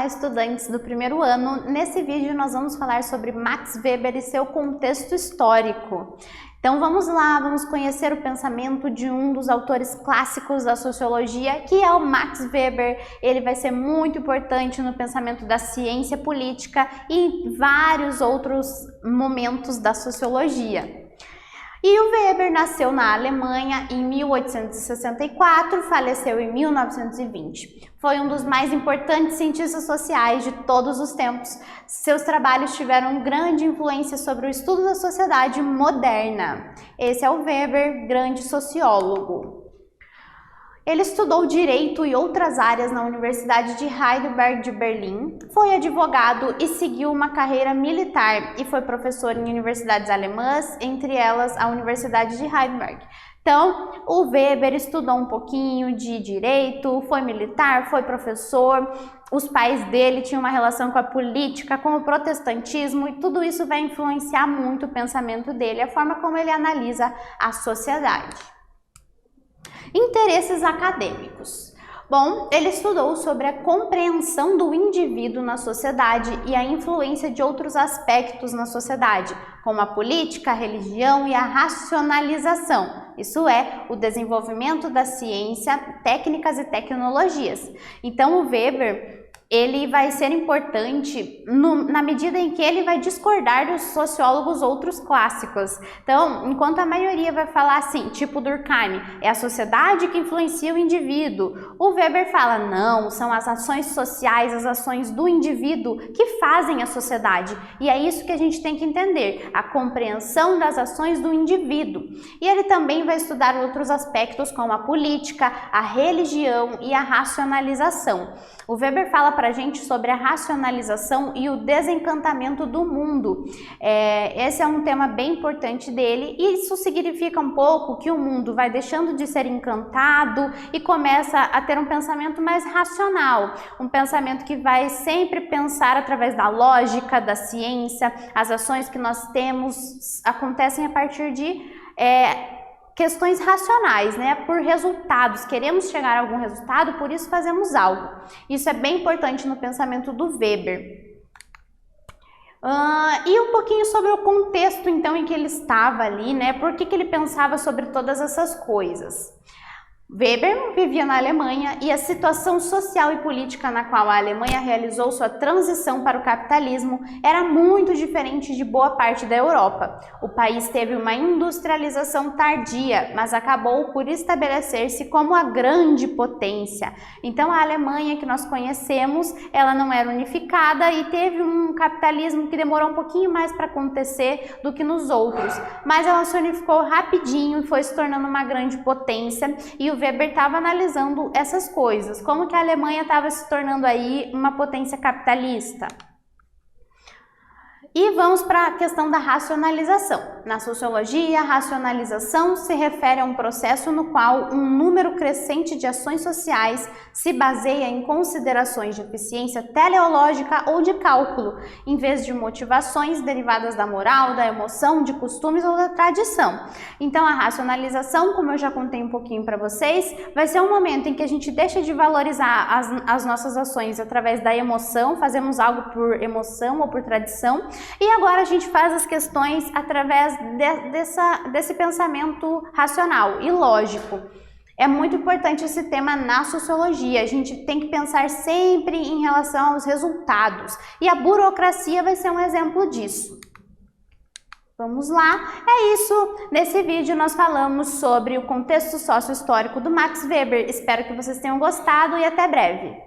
estudantes do primeiro ano. Nesse vídeo nós vamos falar sobre Max Weber e seu contexto histórico. Então vamos lá, vamos conhecer o pensamento de um dos autores clássicos da sociologia, que é o Max Weber. Ele vai ser muito importante no pensamento da ciência política e em vários outros momentos da sociologia. E o Weber nasceu na Alemanha em 1864, faleceu em 1920. Foi um dos mais importantes cientistas sociais de todos os tempos. Seus trabalhos tiveram grande influência sobre o estudo da sociedade moderna. Esse é o Weber, grande sociólogo. Ele estudou Direito e outras áreas na Universidade de Heidelberg de Berlim, foi advogado e seguiu uma carreira militar e foi professor em universidades alemãs, entre elas a Universidade de Heidelberg. Então, o Weber estudou um pouquinho de Direito, foi militar, foi professor, os pais dele tinham uma relação com a política, com o protestantismo e tudo isso vai influenciar muito o pensamento dele, a forma como ele analisa a sociedade. Interesses acadêmicos. Bom, ele estudou sobre a compreensão do indivíduo na sociedade e a influência de outros aspectos na sociedade, como a política, a religião e a racionalização. Isso é, o desenvolvimento da ciência, técnicas e tecnologias. Então, o Weber, ele vai ser importante na medida em que ele vai discordar dos sociólogos outros clássicos. Então, enquanto a maioria vai falar assim, tipo Durkheim, é a sociedade que influencia o indivíduo, o Weber fala, não, são as ações sociais, as ações do indivíduo que fazem a sociedade. E é isso que a gente tem que entender, a compreensão das ações do indivíduo. E ele também vai estudar outros aspectos como a política, a religião e a racionalização. O Weber fala para a gente sobre a racionalização e o desencantamento do mundo. Esse é um tema bem importante dele e isso significa um pouco que o mundo vai deixando de ser encantado e começa a ter um pensamento mais racional, um pensamento que vai sempre pensar através da lógica, da ciência, as ações que nós temos acontecem a partir de questões racionais, né? Por resultados, queremos chegar a algum resultado, por isso fazemos algo. Isso é bem importante no pensamento do Weber. E um pouquinho sobre o contexto, então, em que ele estava ali, né? Por que ele pensava sobre todas essas coisas? Weber vivia na Alemanha e a situação social e política na qual a Alemanha realizou sua transição para o capitalismo era muito diferente de boa parte da Europa. O país teve uma industrialização tardia, mas acabou por estabelecer-se como a grande potência. Então a Alemanha que nós conhecemos, ela não era unificada e teve um capitalismo que demorou um pouquinho mais para acontecer do que nos outros, mas ela se unificou rapidinho e foi se tornando uma grande potência e o Weber estava analisando essas coisas, como que a Alemanha estava se tornando aí uma potência capitalista. E vamos para a questão da racionalização. Na sociologia, a racionalização se refere a um processo no qual um número crescente de ações sociais se baseia em considerações de eficiência teleológica ou de cálculo, em vez de motivações derivadas da moral, da emoção, de costumes ou da tradição. Então, a racionalização, como eu já contei um pouquinho para vocês, vai ser um momento em que a gente deixa de valorizar as nossas ações através da emoção, fazemos algo por emoção ou por tradição, e agora a gente faz as questões através desse pensamento racional e lógico. É muito importante esse tema na sociologia, a gente tem que pensar sempre em relação aos resultados. E a burocracia vai ser um exemplo disso. Vamos lá, é isso. Nesse vídeo nós falamos sobre o contexto sócio-histórico do Max Weber. Espero que vocês tenham gostado e até breve.